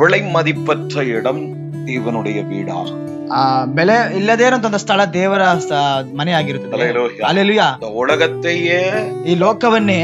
விலை மதிப்பற்ற இடம் தேவனுடைய வீடாகும். ಬೆಲೆ ಇಲ್ಲದೇ ಇರುವಂತ ಸ್ಥಳ ದೇವರ ಮನೆ ಆಗಿರುತ್ತದೆ. ಹಲ್ಲೆಲೂಯಾ. உலகத்தையே ಈ ಲೋಕವನ್ನೇ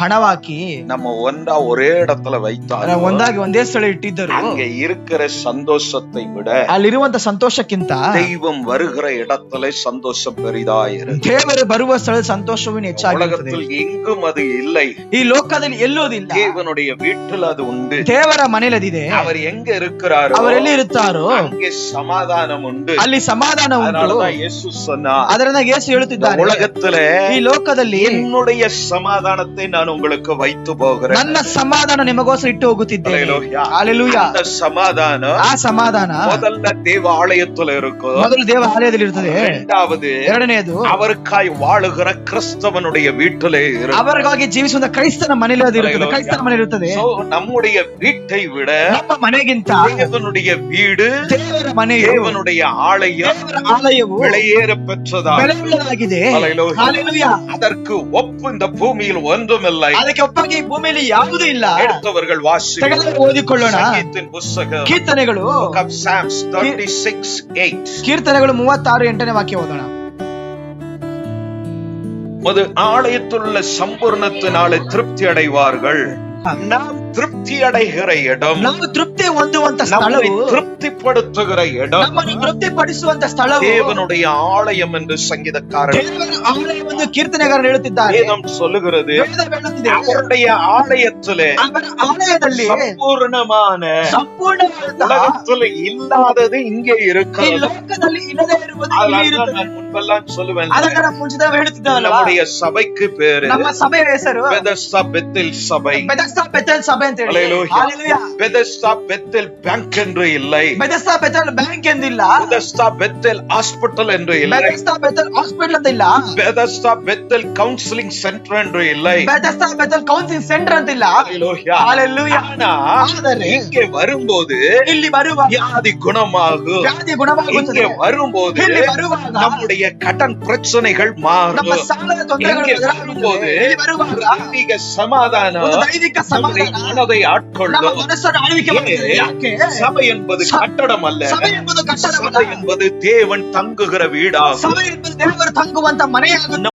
ಹಣವಾಕಿ நம்ம ஒன்றா ஒரே இடத்துல வைத்தார் ಒಂದಾಗಿ ಒಂದೇ ಸ್ಥಳ ಇಟ್ಟಿದ್ದರು. அங்கே இருக்கிற சந்தோஷத்தை விட ಅಲ್ಲಿರುವಂತ ಸಂತೋಷಕ್ಕಿಂತ தெய்வம் வருகிற இடத்துல சந்தோஷம் பெரிதாயிருக்கு. ದೇವರು ಬರುವ ಸ್ಥಳದ ಸಂತೋಷವೂ ಹೆಚ್ಚಾಗಿರುತ್ತದೆ. உலகத்தில் எங்கும் அது இல்லை. ಈ ಲೋಕದಲ್ಲಿ ಎಲ್ಲೋದಿಲ್ಲ. தேவனுடைய வீட்டில் அது உண்டு. ದೇವರ ಮನೆಯಲ್ಲಿ ಅದಿದೆ. அவர் எங்க இருக்கிறாரோ ಅವರೆಲ್ಲಿ ಇರುತ್ತಾರೋ அங்கே சமாதானம் உண்டு. ಅಲ್ಲಿ ಸಮಾಧಾನ ಉಂಟು. அதனாலதான் இயேசு சொன்னார், ಅದರಿಂದ ಯೇಸು ಹೇಳುತ್ತಿದ್ದಾರೆ, உலகத்திலே ಈ ಲೋಕದಲ್ಲಿ என்னுடைய சமாதானத்தை நான் உங்களுக்கு வைத்து போகிறேன். ನನ್ನ ಸಮಾಧಾನ ನಿಮಗೋಸ್ಕರ ಇಟ್ಟು ಹೋಗುತ್ತಿದ್ದೇನೆ. ಹಲ್ಲೆಲೂಯಾ. அந்த சமாதானம் ಆ ಸಮಾಧಾನ முதல்ல தேவ ஆலயத்துல இருக்கும். ಮೊದಲು ದೇವ ಆಲಯದಲ್ಲಿ ಇರುತ್ತದೆ. ಎರಡನೆಯದು அவருக்காய் வாழுகிற கிறிஸ்தவனுடைய வீட்டிலே இருக்கும். ಅವರಿಗಾಗಿ ಜೀವಿಸುವ ಕ್ರೈಸ್ತನ ಮನೆಯಲ್ಲಿ ಅದು ಇರುತ್ತದೆ. ಕ್ರೈಸ್ತನ ಮನೆ ಇರುತ್ತದೆ. நம்முடைய வீட்டை விட ನಮ್ಮ ಮನೆಗಿಂತ தேவனுடைய வீடு, ದೇವರ ಮನೆ, தேவனுடைய ಆಲಯವು விலையேற பெற்றதாக ಬೆಲೆಯುಳ್ಳದಾಗಿದೆ. அதற்கு ஒப்பு இந்த பூமியில் ஒன்றுமில்லை. ಅದಕ್ಕೆ ಒಪ್ಪಾಗಿ ಈ ಭೂಮಿಯಲ್ಲಿ ಯಾವುದೂ ಇಲ್ಲ. எடுத்தவர்கள் ಓದಿಕೊಳ್ಳೋಣ. புத்தகம் ಕೀರ್ತನೆಗಳು Psalms 36:8. ಕೀರ್ತನೆಗಳು 36:8ನೇ ವಾಕ್ಯ ಓದೋಣ. அது ஆலயத்துள்ள சம்பூர்ணத்தினாலே திருப்தி அடைவார்கள். நாம் திருப்தி அடைகிற இடம், ನಾವು ತೃಪ್ತಿ ಹೊಂದುವಂತ ಸ್ಥಳವು, திருப்திப்படுத்துகிற இடம், ನಮ್ಮನ್ನು ತೃಪ್ತಿಪಡಿಸುವಂತ ಸ್ಥಳವು தேவனுடைய ஆலயம் என்று சங்கீதக்காரர், ದೇವರ ಆಲಯವೆಂದು ಕೀರ್ತನೆಗಾರರು ಹೇಳುತ್ತಿದ್ದಾರೆ. வேதம் சொல்லுகிறது, அவருடைய ஆலயத்திலே, ಅವರ ಆಲಯದಲ್ಲಿ ಸಂಪೂರ್ಣமான உலகத்தில் இல்லாதது இங்கே ಈ இருக்கிறது. ಲೋಕದಲ್ಲಿ ಇಲ್ಲದೆ ಇರುವುದು ಇಲ್ಲಿ ಇರುತ್ತದೆ. நான் முன்பெல்லாம் சொல்லுவேன், ಅದಕ್ಕೆ ಮುಂಚಿತವಾಗಿ ಹೇಳುತ್ತಿದ್ದವಲ್ಲ, நம்முடைய சபைக்கு பேரு ನಮ್ಮ ಸಭೆಯ ಹೆಸರು பெதஸ்தா பெத்தேல் சபை. ಬೆಥೆಸ್ದಾ ಬೆಥೆಲ್ ಸಭೆ ಅಂತ ಹೇಳಿ. ஹல்லேலூயா. பெதஸ்தா பெத்தேல் பேங்க் என்று இல்லை. ಬೆಥೆಸ್ದಾ ಬೆಥೆಲ್ ಬ್ಯಾಂಕ್ ಎಂದಿಲ್ಲ. பெதஸ்தா பெத்தேல் ஹாஸ்பிடல் என்று இல்லை. ಬೆಥೆಸ್ದಾ ಬೆಥೆಲ್ ಹಾಸ್ಪಿಟಲ್ ಅಂತ ಇಲ್ಲ. பெதஸ்தா பெத்தேல் கவுன்சிலிங் சென்டರ್ என்று இல்லை. ಬೆಥೆಸ್ದಾ ಬೆಥೆಲ್ ಕೌನ್ಸಿಲಿಂಗ್ ಸೆಂಟರ್ ಅಂತ ಇಲ್ಲ. ஹல்லேலூயா. ஆனால் இங்கே வரும்போது ಇಲ್ಲಿ ಬರುವಾಗ வியாதி குணமாகும். ವ್ಯಾಧಿ ಗುಣವಾಗುತ್ತದೆ. இங்கே வரும்போது ಇಲ್ಲಿ ಬರುವಾಗ நம்முடைய கடன் பிரச்சனைகள் மாறும். ನಮ್ಮ ಸಾಲದ ತೊಂದರೆಗಳು இங்கே ಬದಲಾಗುತ್ತದೆ. வரும்போது ಇಲ್ಲಿ ಬರುವಾಗ ஆன்மீக சமாதானம் ಒಂದು ದೈವಿಕ நம்முடைய ಸಮಾಧಾನ மனதை ನಮ್ಮ ஆட்கொள்ளும். ಮನಸ್ಸನ್ನು ಆಳ್ವಿಕೆ ಮಾಡುತ್ತದೆ. ಯಾಕೆ? சபை என்பது கட்டடம் அல்ல. ಸಭೆ ಎಂಬುದು ಕಟ್ಟಡವಲ್ಲ. சபை என்பது தேவன் தங்குகிற வீடாகும். ಸಭೆ ಎಂಬುದು ದೇವರು ತಂಗುವಂತ ಮನೆಯಾಗುತ್ತದೆ.